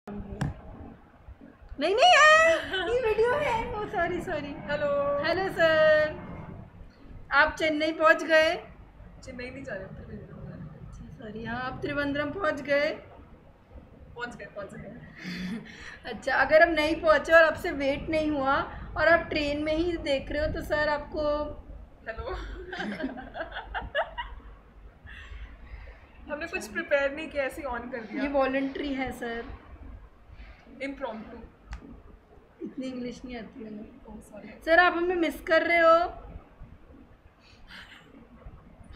नहीं नहीं है, ये वीडियो है। Oh sorry sorry. Hello hello sir, आप चेन्नई पहुंच गए? चेन्नई नहीं जा रहे थे। सॉरी, हाँ आप त्रिवेंद्रम पहुंच गए? पहुंच गए। अच्छा, अगर अब नहीं पहुंचे और आपसे वेट नहीं हुआ और आप ट्रेन में ही देख रहे हो तो सर आपको हेलो हमने कुछ प्रिपेयर नहीं किया, ऐसे ही ऑन कर ये दिया। वॉलंटरी है सर, इम्प्रॉम्प्टू। इतनी इंग्लिश नहीं आती है। Oh sorry. सर आप हमें मिस कर रहे हो?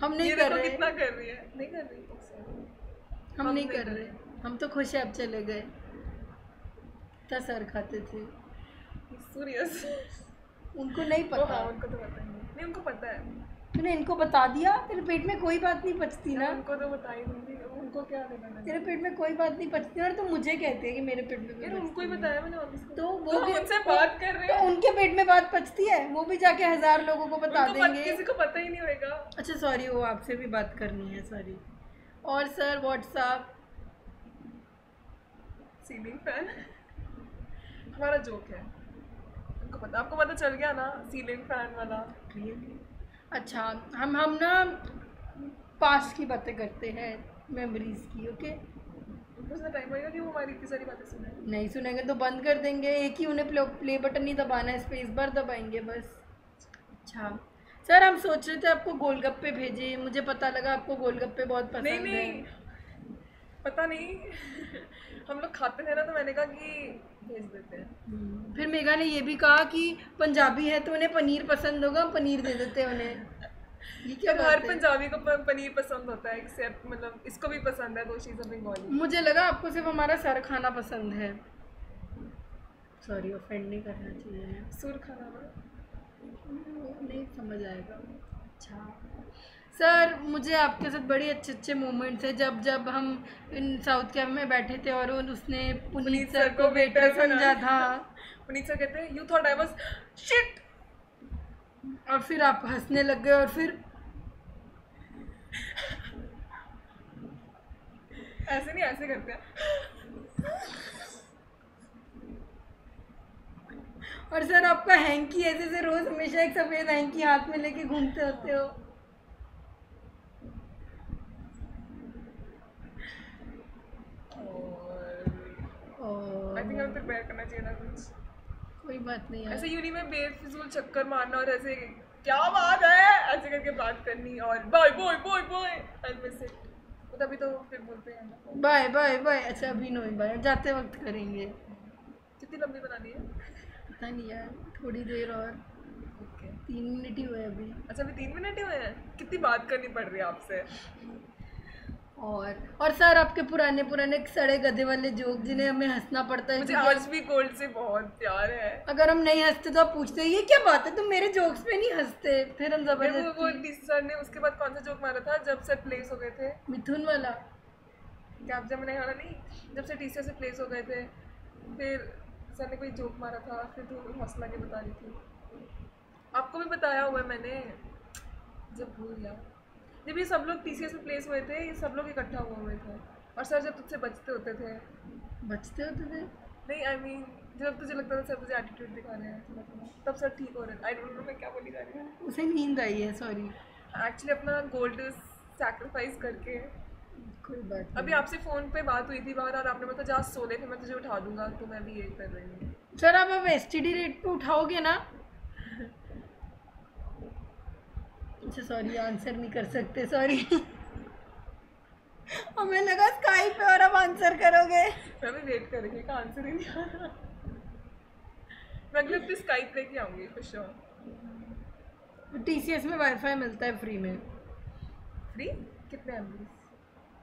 हम नहीं ये कर देखो रहे। कितना कर रही है। नहीं कर रही। Oh sorry. हम नहीं कर रहे। हम तो खुश है अब चले गए। कितना सर खाते थे। सीरियस। उनको नहीं हाँ पता। उनको तो पता ही नहीं, उनको पता है। तूने इनको बता दिया? तेरे पेट में कोई बात नहीं पचती ना? उनको तो बता ही नहीं, उनको क्या देना। तेरे पेट में कोई बात नहीं पचती और तुम मुझे कहते हैं कि मेरे पेट में कोई यार पचती उनको ही नहीं। बताया मैंने ऑफिस को। तो वो तो भी उनसे बात कर रहे तो हैं। उनके पेट में बात पचती है, वो भी जाके 1000 लोगों को बता देंगे। किसी को पता ही नहीं होगा। अच्छा सॉरी, वो आपसे भी बात करनी है, सॉरी। और सर व्हाट्सएप सीलिंग फैन हमारा जोक है, उनको पता। आपको पता चल गया ना सीलिंग फैन वाला। अच्छा, हम ना पास्ट की बातें करते हैं, मेमोरीज की। ओके, उनको टाइम लगेगा कि वो हमारी इतनी सारी बातें सुने। नहीं सुनेंगे तो बंद कर देंगे। एक ही उन्हें प्ले बटन नहीं दबाना है, स्पेस बार दबाएंगे बस। अच्छा सर, हम सोच रहे थे आपको गोलगप्पे भेजे, मुझे पता लगा आपको गोलगप्पे बहुत पसंद है। नहीं पता नहीं हम लोग खाते हैं ना, तो मैंने कहा कि भेज देते हैं। फिर मेगा ने ये भी कहा कि पंजाबी है तो उन्हें पनीर पसंद होगा, पनीर दे देते हैं उन्हें। ये क्या जब हर बात है? पंजाबी को पनीर पसंद होता है, एक्सेप्ट मतलब इसको भी पसंद है, दो चीज़ें बंगाली। मुझे लगा आपको सिर्फ हमारा सर खाना पसंद है। सॉरी, ऑफेंड नहीं करना चाहिए। सुर खाना ना नहीं समझ आएगा। अच्छा सर, मुझे आपके साथ बड़ी अच्छे अच्छे मोमेंट्स हैं, जब जब हम इन साउथ कैम्प में बैठे थे और उसने पुनीत सर को वेटर समझा था। पुनीत सर कहते हैं you thought I was shit, और फिर आप हंसने लग गए और फिर ऐसे नहीं ऐसे करते हैं। और सर आपका हैंकी ऐसे से रोज हमेशा एक सफेद हैंकी हाथ में लेके घूमते होते हो। आई थिंक हमें प्रिपेयर करना चाहिए था कुछ। कोई बात नहीं ऐसे है। यूनी में बेफिजूल चक्कर मारना और ऐसे क्या बात है ऐसे करके बात करनी और bye bye bye bye I miss it, तो तभी तो फिर बोलते हैं ना बाय बाय बाय। अच्छा अभी नो बाय, जाते वक्त करेंगे। कितनी लंबी बनानी है। पता नहीं यार, थोड़ी देर और। ओके 3 मिनट ही हुए अभी। अच्छा अभी 3 मिनट ही हुए हैं, कितनी बात करनी पड़ रही है आपसे। और सर आपके पुराने पुराने सड़े गधे वाले जोक जिन्हें हमें हंसना पड़ता है, मुझे क्योंकि आज भी गोल्ड से बहुत प्यार है। अगर हम नहीं हंसते तो आप पूछते ये क्या बात है, तुम मेरे जोक्स पे नहीं हंसते, फिर हम वो जबरदस्ती। टीचर सर ने उसके बाद कौन सा जोक मारा था जब से प्लेस हो गए थे, मिथुन वाला। कैब जमने वाला नहीं, जब से टीचर से प्लेस हो गए थे फिर सर ने कोई जोक मारा था, फिर तो हौसला के बता रही थी। आपको भी बताया हुआ है मैंने, जब भूल गया। जब ये सब लोग टीसीएस में प्लेस हुए थे, ये सब लोग इकट्ठा हुए थे और सर जब तुझसे बचते होते थे, बचते होते थे। नहीं आई मीन जब तुझे लगता था सर तुझे एटीट्यूड दिखा रहे हैं थोड़ा थोड़ा, तब सर ठीक हो रहे थे। आई डोंट नो मैं क्या बोली जा रही हूँ। उसे नींद आई है, सॉरी। एक्चुअली अपना गोल्ड सैक्रिफाइस करके। कोई बात अभी आपसे फ़ोन पे बात हुई थी बाहर और आपने बताया जा सो ले, फिर मैं तुझे उठा दूंगा, तो मैं भी यही कर रही हूँ। सर अब एसटीडी रेट पे उठाओगे ना? अच्छा सॉरी, आंसर नहीं कर सकते, सॉरी। हमें लगा स्काइप पे और अब आंसर करोगे। मैं भी वेट कर रही थी, आंसर ही नहीं आ रहा। मैं अगले हफ्ते स्काइप लेके आऊँगी फॉर श्योर। टीसीएस में वाईफाई मिलता है फ्री में। फ्री कितने एमबी?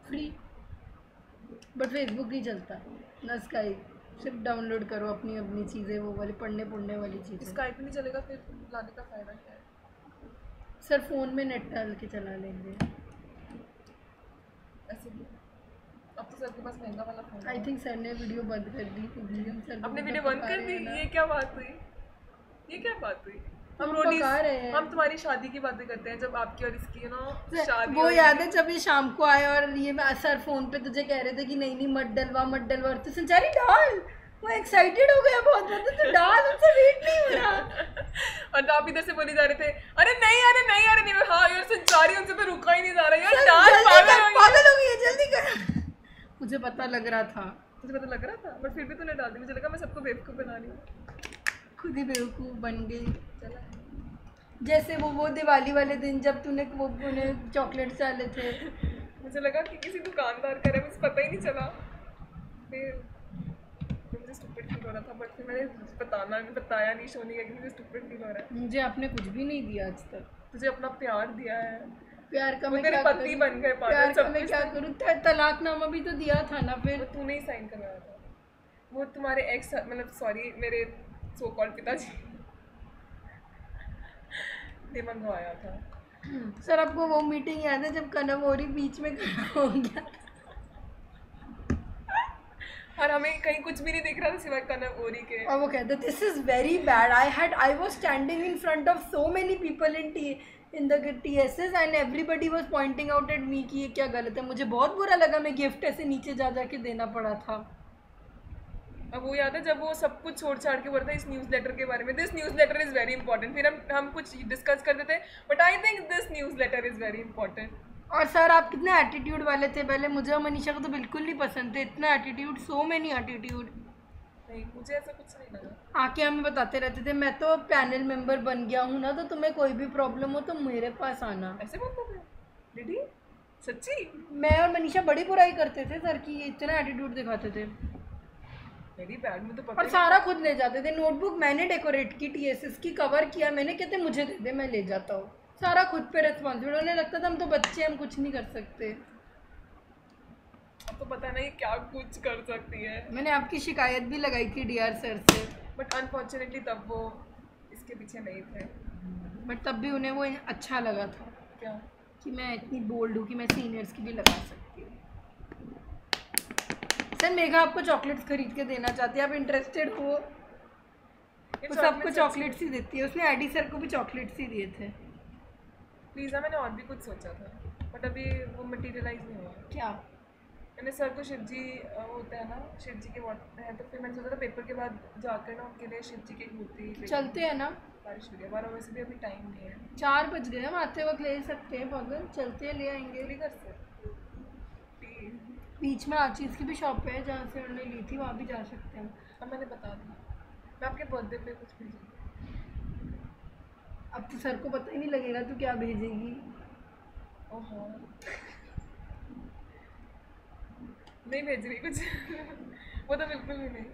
फ्री, बट फेसबुक नहीं चलता ना स्काइप। सिर्फ डाउनलोड करो अपनी अपनी चीज़ें, वो वाली पढ़ने वाली चीज़ें। स्काइप नहीं चलेगा फिर लाने का फ़ायदा क्या है? सर फ़ोन में नेट डाल के चला लेंगे। ऐसे भी अब तो सर के पास महंगा वाला फ़ोन है। आई थिंक सर ने वीडियो बंद कर दी क्योंकि हम सर को अपने तो वीडियो बंद पका कर रहे दी, हैं ना। ये क्या बात हुई? ये क्या बात हुई? हम रोटी हम तुम्हारी शादी की बातें करते हैं जब आपकी और इसकी शादी। वो याद है जब ये शाम को आए और ये सर फोन पे तुझे कह रहे थे कि नहीं मत डलवा और तू संचारी डाल, वो एक्साइटेड हो गया बहुत ज्यादा, तो डाल, उनसे वेट नहीं हो रहा। और आप इधर से बोले जा रहे थे अरे नहीं हाँ यार संचारी उनसे तो रुका ही नहीं जा रहा यार, डाल पागल हो गई, जल्दी कर। मुझे पता लग रहा था, बट फिर भी तूने डाल दी। मुझे लगा मैं सबको बेवकूफ बना रही हूँ, खुद ही बेवकूफ बन गई। जैसे वो दिवाली वाले दिन जब तूने वो चॉकलेट्स डाले थे, मुझे लगा कि किसी दुकानदार का है, मुझे पता ही नहीं चला, फिर मुझे स्टूपिड फील हो रहा था। बट फिर मैंने बताया नहीं शोनी का कि मुझे स्टूपिड फील हो रहा है। मुझे आपने कुछ भी नहीं दिया आज तक। तुझे अपना प्यार दिया है, प्यार का मैं क्या पति बन गए, प्यार का मैं क्या करूँ? तलाकनामा भी तो दिया था ना, फिर तूने ही साइन करवाया था। वो तुम्हारे एक्स मतलब सॉरी मेरे सो कॉल्ड पिताजी ने मंगवाया था। सर आपको वो मीटिंग याद है जब कनवोरी बीच में खड़ा हो गया और हमें कहीं कुछ भी नहीं दिख रहा था सिवाय कनवोरी के, और वो कहते this is very bad, I was standing in front of so many people in the TSS and everybody was pointing out at me कि ये क्या गलत है। मुझे बहुत बुरा लगा, मैं गिफ्ट ऐसे नीचे जा के देना पड़ा था। अब वो याद है जब वो सब कुछ छोड़ छाड़ के बोल रहा था इस न्यूज़ लेटर के बारे में, this newsletter is very important. फिर हम कुछ डिस्कस करते थे, but I think this newsletter is very important. और सर आप कितने एटीट्यूड वाले थे पहले, मुझे और मनीषा को तो बिल्कुल नहीं पसंद थे, इतना एटीट्यूड, सो मेनी एटीट्यूड। नहीं मुझे ऐसा कुछ नहीं लगा। आके हमें बताते रहते थे मैं तो पैनल मेंबर बन गया हूँ ना, तो तुम्हें कोई भी प्रॉब्लम हो तो मेरे पास आना। ऐसे बोलते थे दीदी? सच्ची? मैं और मनीषा बड़ी बुराई करते थे सर की, इतना एटीट्यूड दिखाते थे। मेरी बैग में तो पता और सारा खुद ले जाते थे। नोटबुक मैंने डेकोरेट की, TSS की कवर किया मैंने, कहते मुझे दे दे मैं ले जाता हूँ। सारा खुद पे रिस्पॉन्सिबल, उन्हें लगता था हम तो बच्चे, हम कुछ नहीं कर सकते। अब तो पता नहीं क्या कुछ कर सकती है। मैंने आपकी शिकायत भी लगाई थी DR सर से, बट अनफॉर्चुनेटली तब वो इसके पीछे नहीं थे। बट तब भी उन्हें वो अच्छा लगा था क्या कि मैं इतनी बोल्ड हूँ कि मैं सीनियर्स की भी लगा सकती हूँ। सर मेघा आपको चॉकलेट्स खरीद के देना चाहती है, आप इंटरेस्टेड हो? वो सबको चॉकलेट्स ही देती है, उसने ID सर को भी चॉकलेट्स ही दिए थे। प्लीज़ा मैंने और भी कुछ सोचा था बट अभी वो मटेरियलाइज नहीं हुआ। क्या? मैंने सर को शिव जी होते हैं ना, शिव जी के वाट हैं, तो फिर मैंने सोचा था पेपर के बाद जाकर ना उनके लिए शिव जी की मूर्ति चलते हैं ना, बारिश हो गया 12 बजे से भी अभी टाइम नहीं है। 4 बज गए, हम आते वक्त ले सकते हैं पागल, चलते हैं ले आएंगे। भी कर सकते बीच में आचीज़ की भी शॉप है जहाँ से उन्होंने ली थी, वहाँ भी जा सकते हैं। अब मैंने बता दिया, मैं आपके बर्थडे पे कुछ भेजूँगी। अब तो सर को पता ही नहीं लगेगा तू क्या भेजेगी। ओहो नहीं भेज रही कुछ वो तो बिल्कुल भी नहीं।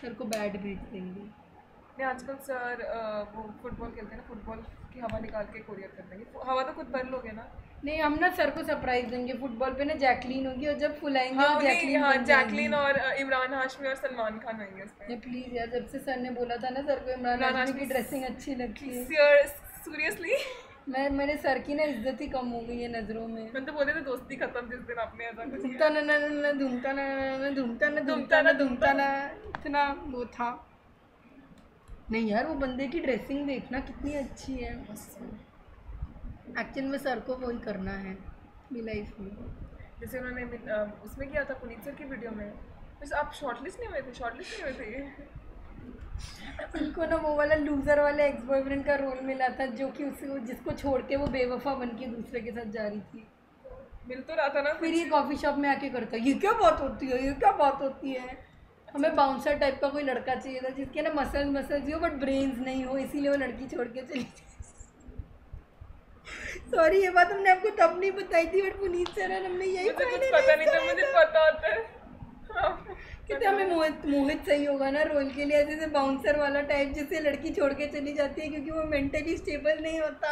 सर को बैट भेज देंगे। नहीं आजकल सर वो फुटबॉल खेलते हैं ना, फुटबॉल की हवा निकाल के कोरियर कर देंगे। हवा तो खुद भर लोगे ना। नहीं हम ना सर को सरप्राइज देंगे, फुटबॉल पे ना जैकलीन होगी और जब फुल आएंगे हाँ, जैकलीन और इमरान हाशमी और सलमान खान होंगे उसमें। प्लीज यार, जब से सर ने बोला था ना सर को इमरान हाशमी की ड्रेसिंग अच्छी लगती है, सीरियसली मेरे सर की ना इज्जत ही कम हो गई है नजरों में। मैं तो बोले थे दोस्ती खत्म जिस दिन आपने ऐसा कुछ घूमता ना घूमता ना इतना वो था। नहीं यार वो बंदे की ड्रेसिंग देखना कितनी अच्छी है। एक्चुअल में सर को वही करना है अपनी लाइफ में, जैसे उन्होंने उसमें किया था पुनीत सर की वीडियो में। बस आप शॉर्टलिस्ट नहीं हुए थे उनको ना वो वाला लूजर वाला एक्स बॉयफ्रेंड का रोल मिला था जो कि उसे जिसको छोड़ के वो बेवफा बन के दूसरे के साथ जा रही थी। मिल तो रहा था ना। फिर ये कॉफ़ी शॉप में आके करता है ये क्या बात होती है। हमें बाउंसर टाइप का कोई लड़का चाहिए था जिसके ना मसल्स हो बट ब्रेन्स नहीं हो, इसीलिए वो लड़की छोड़ के चली। सॉरी ये बात हमने आपको तब नहीं बताई थी बट पुनीत सर हमने यही पता नहीं था, मुझे पता होता है कितना हमें मोहित सही होगा ना रोल के लिए, ऐसे बाउंसर वाला टाइप जिससे लड़की छोड़ के चली जाती है क्योंकि वो मेंटली स्टेबल नहीं होता।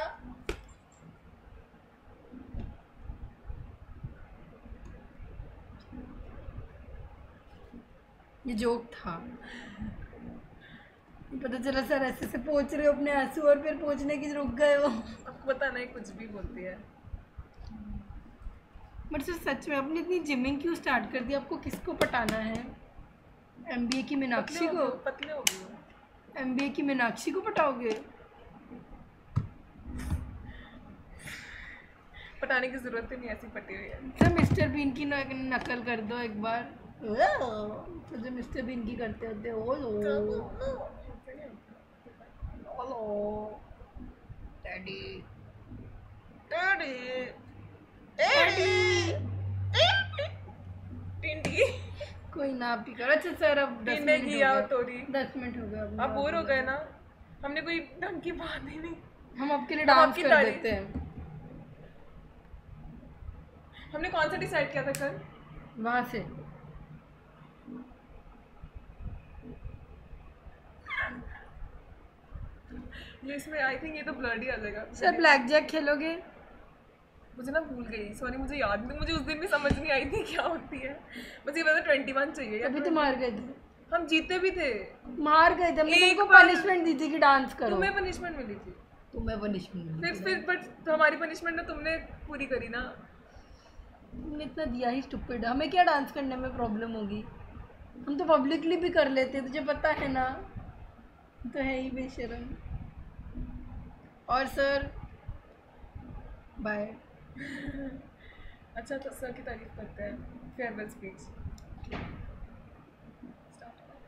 ये जोक था, पता चला सर ऐसे से पोंछ रहे हो अपने आंसू और फिर पोंछने की रुक गए हो। पता नहीं कुछ भी बोलती है। बट सर सच में आपने इतनी जिमिंग क्यों स्टार्ट कर दी? आपको किसको पटाना है? MBA की मीनाक्षी को? पतले हो गए MBA की मीनाक्षी को पटाओगे? पटाने की जरूरत ही नहीं, ऐसी पटी हुई है। सर मिस्टर बीन की नकल कर दो एक बार। तो जो मिस्टर बीन की करते होते हेलो डैडी डैडी डैडी। टिंडी कोई ना आप ही करो। अच्छा सर अब 10 टिंडे मिनट की हो आओ गए। तोरी। 10 मिनट हो गए आप बोर हो गए ना, हमने कोई ढंग की बात ही नहीं। हम आपके लिए हम डांस आपकी कर तारीफ- देते हैं। हमने कौन सा डिसाइड किया था कल? वहाँ से ये इसमें आई थिंक ये तो ब्लड ही आ जाएगा। सर ब्लैक जैक खेलोगे? मुझे ना भूल गई, सॉरी, मुझे याद नहीं, मुझे उस दिन भी समझ नहीं आई थी क्या होती है। मुझे ये पता 21 चाहिए यार। अभी तो मार गए थे। हम जीते भी थे। मार गए थे। हमने एक तुमको बार- पनिशमेंट दी थी कि डांस करो। तुम्हें पनिशमेंट मिली थी। तुम्हें पनिशमेंट मिली थी। फिर बट हमारी पनिशमेंट ना तुमने पूरी करी ना। तुमने इतना दिया ही स्टूपिड। हमें क्या डांस करने में प्रॉब्लम होगी? हम तो पब्लिकली भी कर लेते, तुझे पता है ना। तो है ही बेशरम। और सर बाय। अच्छा तो सर की तारीफ करते हैं। Farewell speech.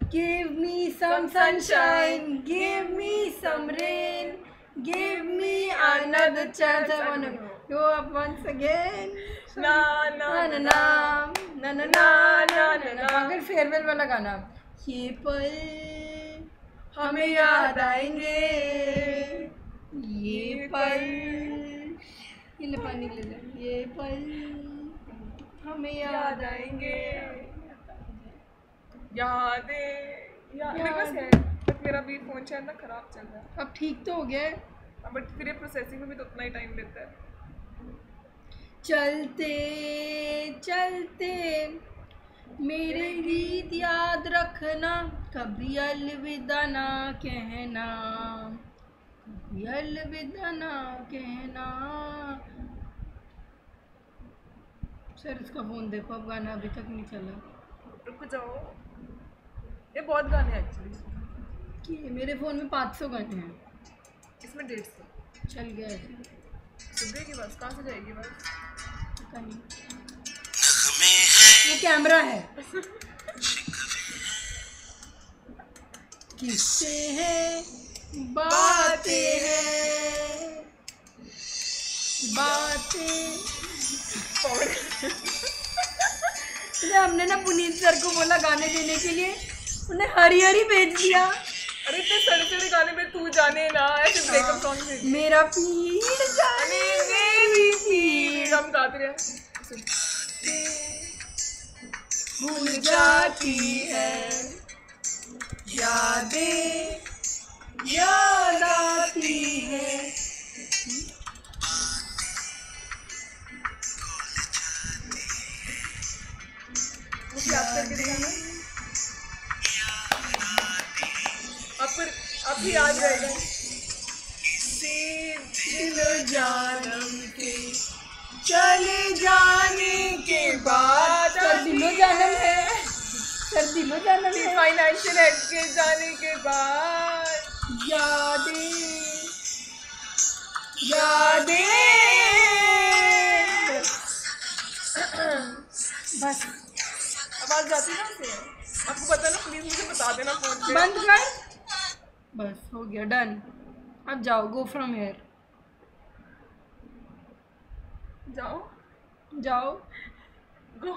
Give me some sunshine, give me some rain, give me another chance. I wanna go up once again. ना ना ना ना ना ना ना ना ना। अगर फेयरवेल वाला गाना, ये पल हमें याद आएंगे, ये पल, ये ले पानी ले ले, ये पल हमें याद आएंगे। यादें मेरे पास है, बट मेरा भी फोन शायद ना खराब चल रहा है। अब ठीक तो हो गया है। बट फिर ये प्रोसेसिंग में भी तो उतना ही टाइम लेता है। चलते चलते मेरे गीत याद रखना, कभी अलविदा ना कहना, कभी अलविदा ना कहना। सर इसका फोन देखो, अब गाना अभी तक नहीं चला। रुक जाओ, ये बहुत गाने हैं एक्चुअली। कि मेरे फ़ोन में 500 गाने हैं। इसमें 150 चल गया ऐसे। सुबह की बस कहाँ से जाएगी बस? पता नहीं, वो कैमरा है। किस्से हैं, बातें हैं, बातें। हमने ना पुनीत सर को बोला गाने देने के लिए, उन्हें हरी हरी भेज दिया। अरे इतने सड़े गाने में तू जाने ना, ऐसे ब्रेकअप सॉन्ग थे। मेरा पीड़ जाने मेरी पीड़ हम गाते रहे। भूल जाती है यादें, याद आती है। मुझे याद करके दिखाना। आप भी याद रहेगा। दिल जानम के चले जाने के बाद। सर दिलो जानम है, सर दिलो जानम है। फाइनेंशियल हेड के जाने के बाद यादें, यादें। बस आवाज जाती ना से। आपको पता ना, प्लीज मुझे बता देना फोन पे। बंद कर। बस हो गया, डन। अब जाओ, गो फ्रॉम हेयर। जाओ जाओ। गो।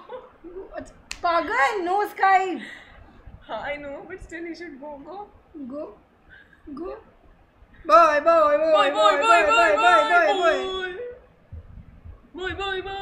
अच्छा, पागल, नो स्काई। हाँ I know, but still you should go. Go go. Bye bye bye bye bye bye bye bye bye. Bye bye bye.